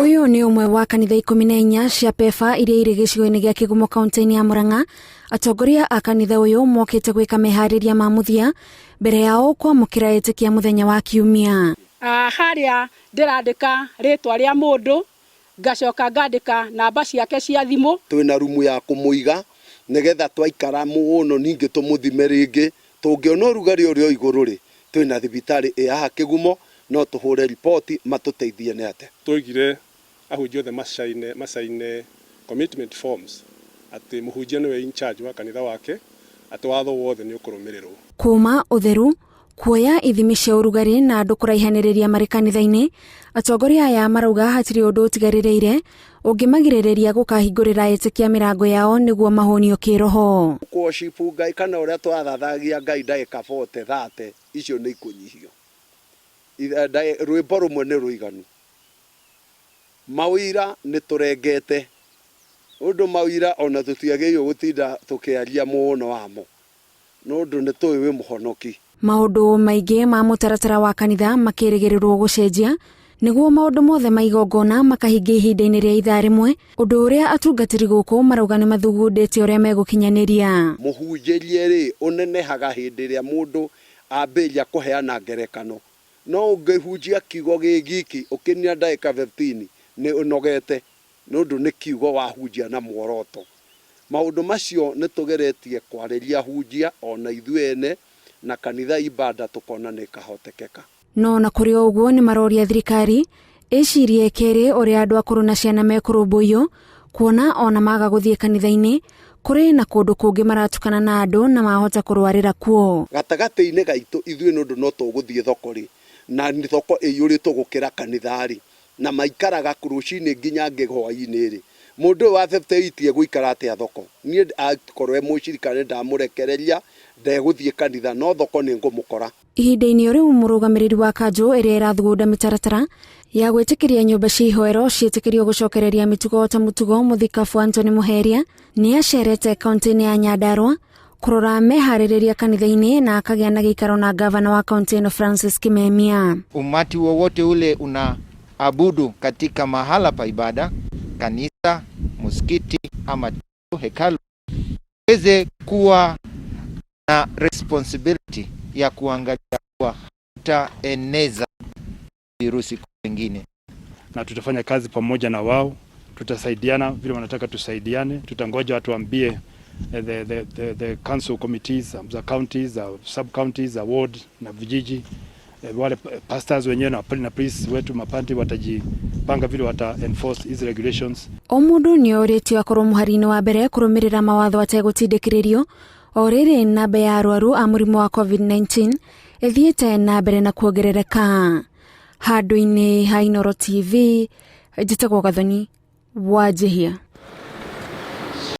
Uyu ni umwe wa kanitha 14 cia PEFA iria iri gicigo-ini gia Kigumo kaunti-ini ya Murang'a. Atongoria a kanitha uyu mokite gwika mehariria ma muthia mbere yao kwamukira itikia muthenya wa Kiumia. Haria ndirandika ritwa ria mundu ngacoka ngandika namba ciake cia thimu. Twina rumu ya kumuiga nigetha twaikara muno ningi tumuthime ringi tungiona urugari urio iguru ri twina thibitari ya Kigumo no tuhure ripoti matuteithie ne ate twigire ahunjia othe masaine commitment forms ati muhunjia niwe in charge wa kanitha wake ati watho wothe ni ukurumirirwo kuma utheru kuoya ithimi cia urugari na andu kuraihaniriria mari kanitha-ini. Atongoria aya marauga hatiri undu utigaririire ungimagiririria gukahingurira itikia mirango yao niguo mahonio kiroho. Kuoshipu Ngai kana uria twathathagia Ngai ndagika 40-30 icio ni ikunyihio rwimbo rumwe ni ruiganu mawira ni turengete undu mawira ona tutiageyo gutinda tukiaria muno wamo nundu ni tuiwe muhonoki. Maundu maingi ma mutaratara wa kanitha makirigirirwo gucenjia niguo maundu mothe maigongona makahingia ihinda-ini ria ithaa rimwe, undu uria atungatiri guku marauga ni mathugundite uria megukinyaniria. Muhunjirie ri unenehaga hindi ria mundu ambiria kuheana ngerekano no ungehunjia kiugo gigiki ukinia ndagika 15 ni unogete nundu ni kiugo wahunjia na muoroto. Maundu macio ni tugeretie kwariria hunjia ona ithuene na kanitha ibada tukona ni kahotekeka. No na kuri uguo ni maroria thirikari icirie keri uria andu akuru na ciana mekurumbuyo kuona ona maga guthie kanitha-ini kuri na kundu kungi maratukana na andu na mahota kurwarira kuo. Gatagati-ini gaitu ithue nundu no tuguthie thoko ri na ni thoko iyuritwo gukira kanitha ri na maikaraga kurucini nginya ngehwa-ini ri mundu wa 58 guikara atia thoko ni akorwe mucirikane ndamurekereria ndeguthie kanitha no thoko ni ngumukora. Ihinda-ini riu murugamiriri wa kanjo iria irathugunda mitaratara ya gwitikiria nyumba cia ihoero ciitikirio gucokereria mitugo ta mutugo muthikabu Anthony Muheria ni acerete kaunti-ini ya Nyandarua kurora mehaririria kanitha-ini na akagia na gikaro na gavana wa kaunti Francis Kimemia. Umati wowote ule unaabudu katika mahala pa ibada, kanisa, msikiti ama hekalu, weze kuwa na responsibility ya kuangalia kwa hutaeneza virusi wengine, na tutafanya kazi pamoja na wao, tutasaidiana vile wanataka tusaidiane. Tutangoja watu ambie the council committees za counties, za sub counties, za ward na vijiji, wale pastors wenyewe na priests wetu mapanti watajipanga vile wata enforce these regulations. Omundu ni oretio akorwo muharini wa mbere kurumirira mawatho ategutindikiririo oriri namba ya arwaru a murimu wa COVID-19 ithiete na mbere na kuongerereka. Handu-ini ha Inooro TV njitagwo Gathoni Wanjihia.